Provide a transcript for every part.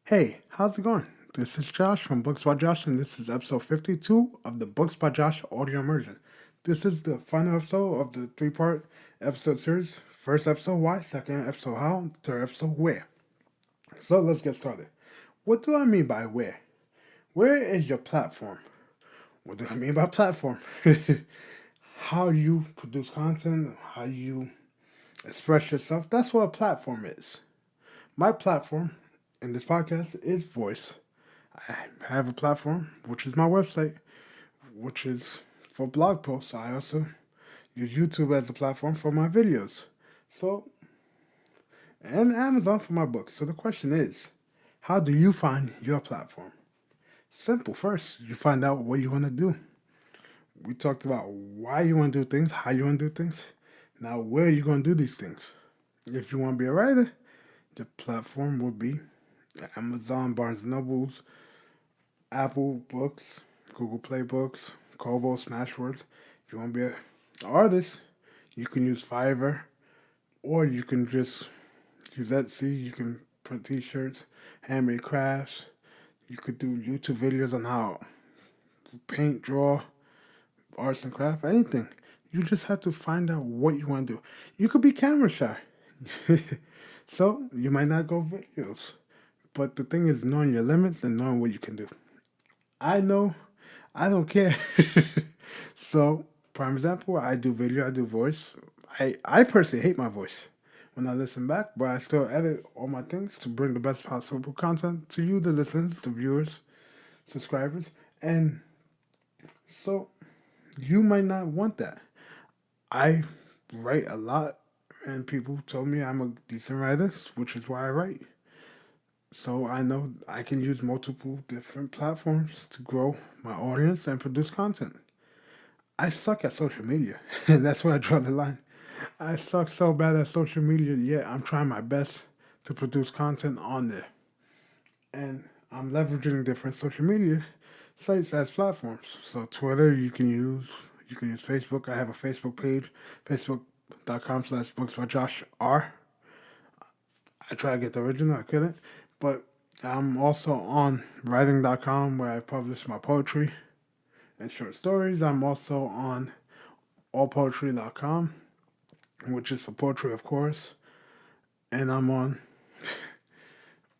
Hey, how's it going? This is Josh from Books by Josh, and this is episode 52 of the Books by Josh audio immersion. This is the final episode of the three-part episode series. First episode, why? Second episode, how? Third episode, where? So let's get started. What do I mean by where? Where is your platform? What do I mean by platform? How you produce content, how you express yourself. That's what a platform is. My platform in this podcast is voice. I have a platform, which is my website, which is for blog posts. I also use YouTube as a platform for my videos. So, and Amazon for my books. So the question is, how do you find your platform? Simple. First, you find out what you want to do. We talked about why you want to do things, how you want to do things. Now, where are you going to do these things? If you want to be a writer, the platform would be Amazon, Barnes& Nobles, Apple Books, Google Play Books, Kobo, Smashwords. If you want to be an artist, you can use Fiverr, or you can just use Etsy. You can print T-shirts, handmade crafts. You could do YouTube videos on how paint, draw, arts and craft, anything. You just have to find out what you want to do. You could be camera shy, so you might not go videos. But the thing is knowing your limits and knowing what you can do. I know I don't care. So, prime example, I do video, I do voice. I personally hate my voice when I listen back, but I still edit all my things to bring the best possible content to you, the listeners, the viewers, subscribers. And so, you might not want that. I write a lot, and people told me I'm a decent writer, which is why I write. So I know I can use multiple different platforms to grow my audience and produce content. I suck at social media, and that's where I draw the line. I suck so bad at social media, yet I'm trying my best to produce content on there. And I'm leveraging different social media sites as platforms. So Twitter you can use Facebook. I have a Facebook page, facebook.com/books by Josh R. I tried to get the original, I couldn't. But I'm also on writing.com where I publish my poetry and short stories. I'm also on allpoetry.com, which is for poetry, of course. And I'm on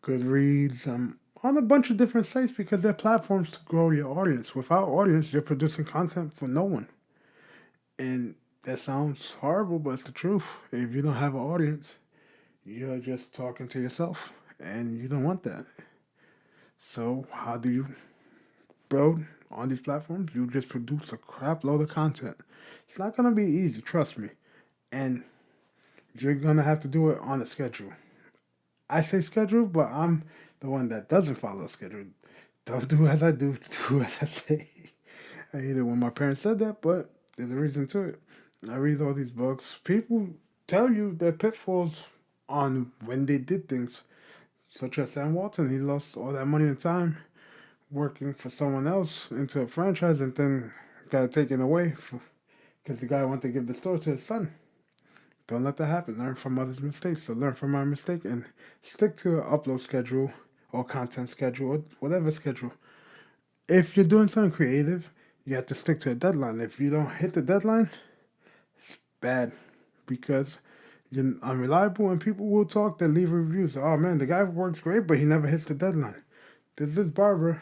Goodreads. I'm on a bunch of different sites because they're platforms to grow your audience. Without audience, you're producing content for no one. And that sounds horrible, but it's the truth. If you don't have an audience, you're just talking to yourself, and you don't want that. So, how do you build on these platforms? You just produce a crap load of content. It's not going to be easy, trust me. And you're going to have to do it on a schedule. I say schedule, but I'm the one that doesn't follow a schedule. Don't do as I do, do as I say. I hate it when my parents said that, but there's a reason to it. I read all these books. People tell you their pitfalls on when they did things, such as Sam Walton. He lost all that money and time working for someone else into a franchise and then got it taken away because the guy wanted to give the store to his son. Don't let that happen. Learn from others' mistakes. So learn from our mistake and stick to an upload schedule or content schedule or whatever schedule. If you're doing something creative, you have to stick to a deadline. If you don't hit the deadline, it's bad because you're unreliable and people will talk that leave reviews. Oh man, the guy works great, but he never hits the deadline. There's this barber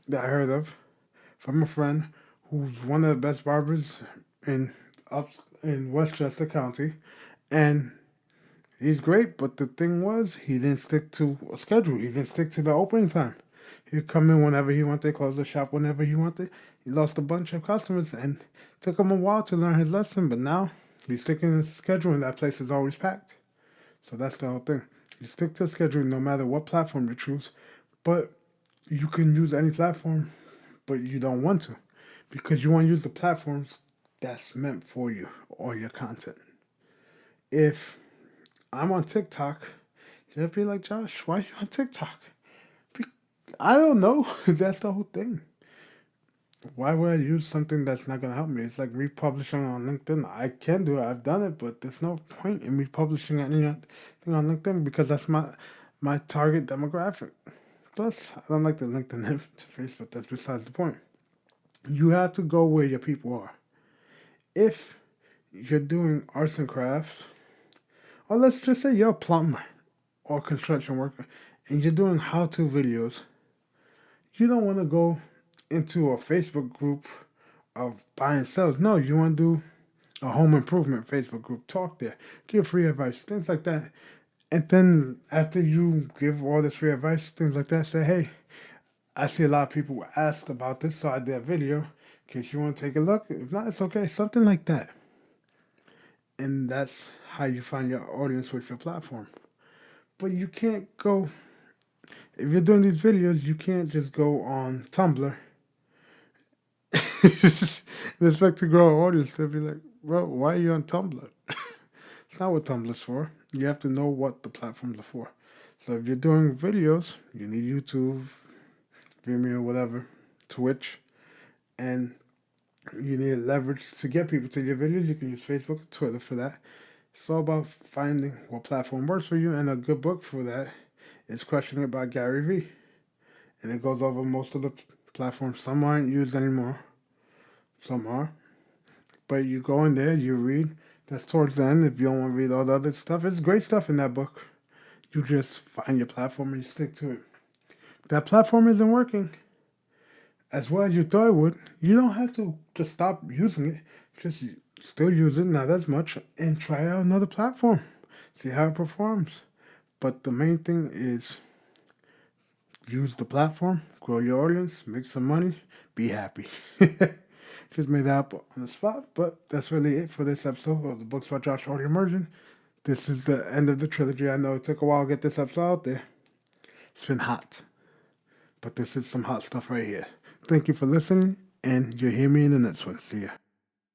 that I heard of from a friend who's one of the best barbers in up in Westchester County, and he's great. But the thing was, he didn't stick to a schedule. He didn't stick to the opening time. He'd come in whenever he wanted, close the shop whenever he wanted. He lost a bunch of customers, and it took him a while to learn his lesson. But now he's sticking to his schedule, and that place is always packed. So that's the whole thing. You stick to a schedule no matter what platform you choose, but you can use any platform, but you don't want to because you want to use the platforms that's meant for you or your content. If I'm on TikTok, you'll be like, Josh, why are you on TikTok? I don't know. That's the whole thing. Why would I use something that's not going to help me? It's like republishing on LinkedIn. I can do it. I've done it, but there's no point in me publishing anything on LinkedIn because that's my target demographic. Plus, I don't like the LinkedIn to Facebook. That's besides the point. You have to go where your people are. If you're doing arts and crafts, or let's just say you're a plumber or construction worker, and you're doing how-to videos, you don't want to go into a Facebook group of buy and sells. No, you want to do a home improvement Facebook group. Talk there, give free advice, things like that. And then after you give all this free advice, things like that, say, hey, I see a lot of people asked about this, so I did a video. In case you want to take a look. If not, it's okay. Something like that. And that's how you find your audience with your platform. But you can't go, if you're doing these videos, you can't just go on Tumblr and expect to grow an audience. They'll be like, bro, why are you on Tumblr? It's not what Tumblr's for. You have to know what the platforms are for. So if you're doing videos, you need YouTube, Vimeo, whatever, Twitch, and you need leverage to get people to your videos. You can use Facebook, Twitter for that. It's all about finding what platform works for you, and a good book for that is Crushing It by Gary Vee. And it goes over most of the platforms. Some aren't used anymore. Some are. But you go in there, you read. That's towards the end. If you don't want to read all the other stuff, it's great stuff in that book. You just find your platform and you stick to it. If that platform isn't working as well as you thought it would, you don't have to just stop using it. Just still use it, not as much, and try out another platform. See how it performs. But the main thing is use the platform, grow your audience, make some money, be happy. Just made that up on the spot, but that's really it for this episode of the Books by Josh Audio Immersion. This is the end of the trilogy. I know it took a while to get this episode out there. It's been hot, but this is some hot stuff right here. Thank you for listening, and you'll hear me in the next one. See ya.